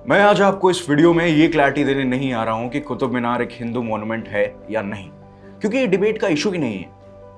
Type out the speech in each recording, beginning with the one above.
मैं आज आपको इस वीडियो में ये क्लैरिटी देने नहीं आ रहा हूं कि कुतुब मीनार एक हिंदू मॉन्यूमेंट है या नहीं, क्योंकि ये डिबेट का इशू ही नहीं है,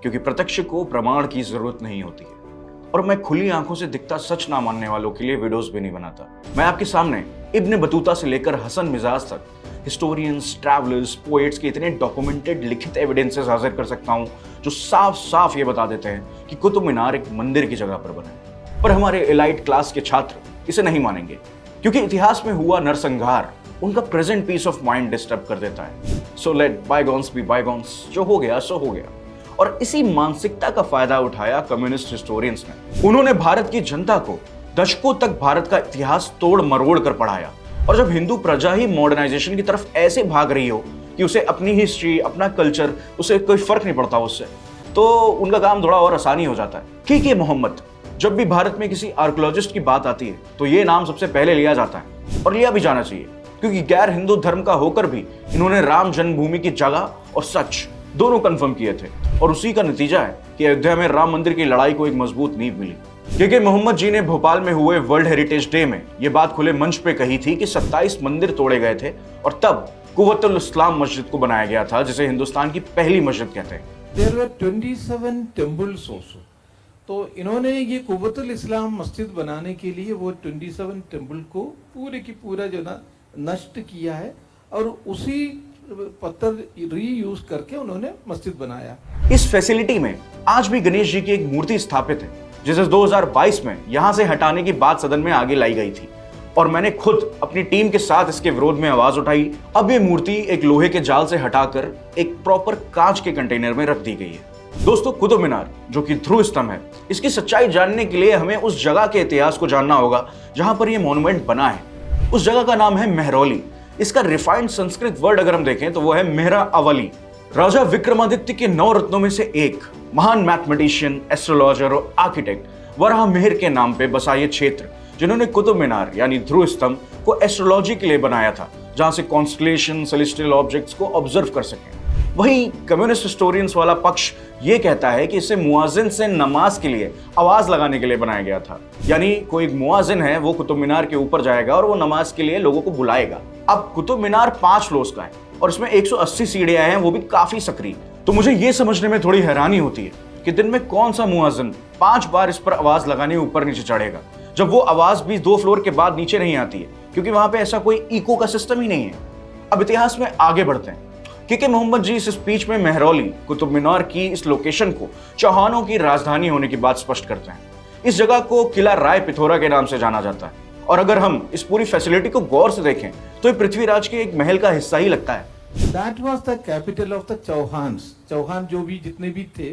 क्योंकि प्रत्यक्ष को प्रमाण की जरूरत नहीं होती है और मैं खुली आंखों से दिखता सच ना मानने वालों के लिए वीडियोस भी नहीं बनाता। मैं आपके सामने इब्न बतूता से लेकर हसन मिजाज तक हिस्टोरियंस, ट्रैवलर्स, पोएट्स के इतने डॉक्यूमेंटेड लिखित एविडेंसेस हाजिर कर सकता हूं जो साफ साफ ये बता देते हैं कि कुतुब मीनार एक मंदिर की जगह पर बना है। पर हमारे एलाइट क्लास के छात्र इसे नहीं मानेंगे, क्योंकि इतिहास में हुआ नरसंहार उनका present peace of mind disturb कर देता है। So let bygones be bygones, जो हो गया सो हो गया। और इसी मानसिकता का फायदा उठाया कम्युनिस्ट हिस्टोरियंस ने। उन्होंने भारत की जनता को दशकों तक भारत का इतिहास तोड़ मरोड़ कर पढ़ाया, और जब हिंदू प्रजा ही मॉडर्नाइजेशन की तरफ ऐसे भाग रही हो कि उसे अपनी हिस्ट्री, अपना कल्चर, उसे कोई फर्क नहीं पड़ता उससे, तो उनका काम थोड़ा और आसानी हो जाता है। के मोहम्मद, जब भी भारत में किसी आर्कियोलॉजिस्ट की बात आती है तो ये नाम सबसे पहले लिया जाता है, और लिया भी जाना चाहिए, क्योंकि गैर हिंदू धर्म का होकर भी इन्होंने राम जन्मभूमि की जगह और सच दोनों कंफर्म किए थे, और उसी का नतीजा है कि अयोध्या में राम मंदिर की लड़ाई को एक मजबूत नींव मिली। के मोहम्मद जी ने भोपाल में हुए वर्ल्ड हेरिटेज डे में यह बात खुले मंच पे कही थी कि 27 मंदिर तोड़े गए थे और तब कुव्वतुल इस्लाम मस्जिद को बनाया गया था, जिसे हिंदुस्तान की पहली मस्जिद कहते हैं। There were 27 temples also. तो इन्होंने ये कुव्वतुल इस्लाम मस्जिद बनाने के लिए वो 27 टेम्पल को पूरे की पूरा जो ना नष्ट किया है, और उसी पत्थर रीयूज करके उन्होंने मस्जिद बनाया। इस फैसिलिटी में आज भी गणेश जी की एक मूर्ति स्थापित है, जिसे 2022 में यहां से हटाने की बात सदन में आगे लाई गई थी, और मैंने खुद अपनी टीम के साथ इसके विरोध में आवाज उठाई। अब ये मूर्ति एक लोहे के जाल से हटाकर एक प्रॉपर कांच के कंटेनर में रख दी गई है। दोस्तों, कुतुब मीनार जो कि ध्रुव स्तंभ है, इसकी सच्चाई जानने के लिए हमें उस जगह के इतिहास को जानना होगा जहां पर यह मॉन्यूमेंट बना है। उस जगह का नाम है मेहरौली। इसका रिफाइंड संस्कृत वर्ड अगर हम देखें तो वो है मेहरा अवली। राजा विक्रमादित्य के 9 रत्नों में से एक महान मैथमेटिशियन, एस्ट्रोलॉजर और आर्किटेक्ट वराहमिहिर के नाम पे बसा ये क्षेत्र, जिन्होंने कुतुब मीनार यानी ध्रुव स्तंभ को एस्ट्रोलॉजी के लिए बनाया था, जहां से कॉन्स्टलेशन, सेलेस्टियल ऑब्जेक्ट्स को ऑब्जर्व कर सकें। वहीं कम्युनिस्ट हिस्टोरियंस वाला पक्ष ये कहता है कि इसे मुआजिन से नमाज के लिए आवाज लगाने के लिए बनाया गया था, यानी कोई मुआजिन है वो कुतुब मीनार के ऊपर जाएगा और वो नमाज के लिए लोगों को बुलाएगा। अब कुतुब मीनार 5 फ्लोर्स का है और इसमें 180 सीढ़ियां हैं, वो भी काफी सक्रिय। तो मुझे ये समझने में थोड़ी हैरानी होती है कि दिन में कौन सा मुआजिन 5 बार इस पर आवाज लगाने ऊपर नीचे चढ़ेगा, जब वो आवाज भी 2 फ्लोर के बाद नीचे नहीं आती है, क्योंकि वहां पे ऐसा कोई इको का सिस्टम ही नहीं है। अब इतिहास में आगे बढ़ते हैं। के मोहम्मद जी इस स्पीच में मेहरौली, कुतुब मीनार की इस लोकेशन को चौहानों की राजधानी होने की बात स्पष्ट करते हैं। इस जगह को किला राय पिथौरा के नाम से जाना जाता है, और अगर हम इस पूरी फैसिलिटी को गौर से देखें तो ये पृथ्वीराज के एक महल का हिस्सा ही लगता है। That was the capital of the Chauhans. Chauhan जो भी जितने भी थे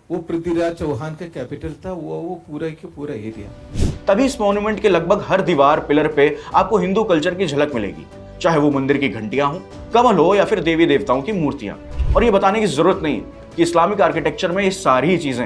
वो पृथ्वीराज चौहान का कैपिटल था, वो पूरा के पूरा एरिया। तभी इस मॉन्यूमेंट के लगभग हर दीवार, पिलर पे आपको हिंदू कल्चर की झलक मिलेगी, चाहे वो मंदिर की घंटियां हो, कमल हो या फिर देवी देवताओं की मूर्तियां। और ये बताने की जरूरत नहीं कि इस्लामिक आर्किटेक्चर में ये सारी चीजें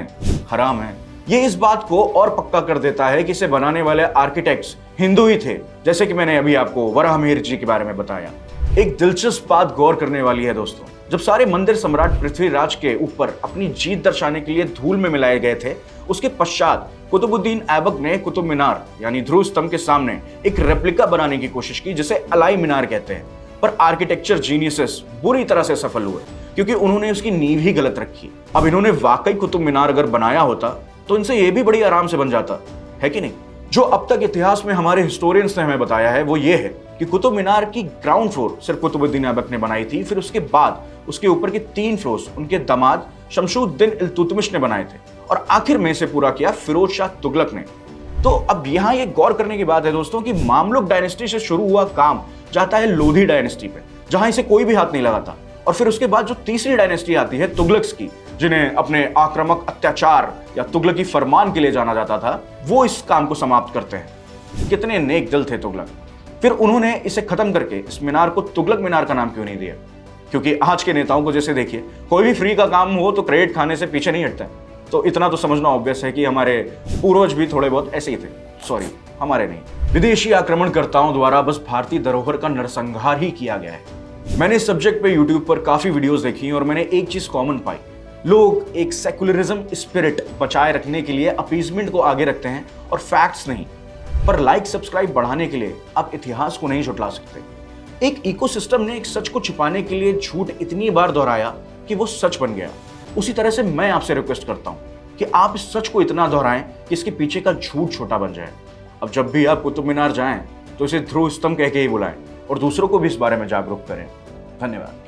हराम हैं। ये इस बात को और पक्का कर देता है कि इसे बनाने वाले आर्किटेक्ट्स हिंदू ही थे, जैसे कि मैंने अभी आपको वराहमिहिर जी के बारे में बताया। एक दिलचस्प बात गौर करने वाली है दोस्तों, जब सारे मंदिर सम्राट पृथ्वीराज के ऊपर अपनी जीत दर्शाने के लिए धूल में मिलाए गए थे, उसके पश्चात कुतुबुद्दीन ऐबक ने कुतुब मीनार यानी ध्रुव स्तंभ के सामने एक रेप्लिका बनाने की कोशिश की, जिसे अलाई मीनार कहते हैं। पर आर्किटेक्चर जीनियसेस बुरी तरह से सफल हुए, क्योंकि उन्होंने उसकी नींव ही गलत रखी। अब इन्होंने वाकई कुतुब मीनार अगर बनाया होता तो इनसे ये भी बड़ी आराम से बन जाता, है कि नहीं? जो अब तक इतिहास में हमारे हिस्टोरियंस ने हमें बताया है वो ये है कि कुतुब मीनार की ग्राउंड फ्लोर सिर्फ कुतुबुद्दीन ऐबक ने बनाई थी, फिर उसके बाद उसके ऊपर के 3 फ्लोर्स उनके दामाद शमशुद्दीन इल्तुतमिश ने बनाए थे, और आखिर में से पूरा किया फिरोज शाह तुगलक ने। तो अब यहाँ ये गौर करने की बात है दोस्तों कि मामलुक डायनेस्टी से शुरू हुआ काम जाता है लोधी डायनेस्टी पे, जहां इसे कोई भी हाथ नहीं लगाता, और फिर उसके बाद जो तीसरी डायनेस्टी आती है तुगलक्स की, जिन्हें अपने आक्रामक अत्याचार या तुगलकी फरमान के लिए जाना जाता था, वो इस काम को समाप्त करते हैं। कितने नेक दिल थे तुगलक। फिर उन्होंने इसे खत्म करके इस मीनार को तुगलक मीनार का नाम क्यों नहीं दिया? क्योंकि आज के नेताओं को जैसे देखिए, कोई भी फ्री का काम हो तो क्रेडिट खाने से पीछे नहीं हटता। तो इतना तो समझना ऑब्वियस है कि हमारे पूर्वज भी थोड़े बहुत ऐसे ही थे। सॉरी, हमारे नहीं, विदेशी आक्रमणकर्ताओं द्वारा बस भारतीय धरोहर का नरसंहार ही किया गया है। मैंने इस सब्जेक्ट पे यूट्यूब पर काफी वीडियोस देखी और मैंने एक चीज कॉमन पाई, लोग एक सेकुलरिज्म स्पिरिट बचाए रखने के लिए अपीजमेंट को आगे रखते हैं और फैक्ट्स नहीं। पर लाइक सब्सक्राइब बढ़ाने के लिए आप इतिहास को नहीं झुठला सकते। एक इकोसिस्टम ने एक सच को छिपाने के लिए झूठ इतनी बार दोहराया कि वो सच बन गया। उसी तरह से मैं आपसे रिक्वेस्ट करता हूं कि आप इस सच को इतना दोहराएं कि इसके पीछे का झूठ छोटा बन जाए। अब जब भी आप कुतुब मीनार जाएं तो इसे ध्रुव स्तंभ कह के ही बुलाएं और दूसरों को भी इस बारे में जागरूक करें। धन्यवाद।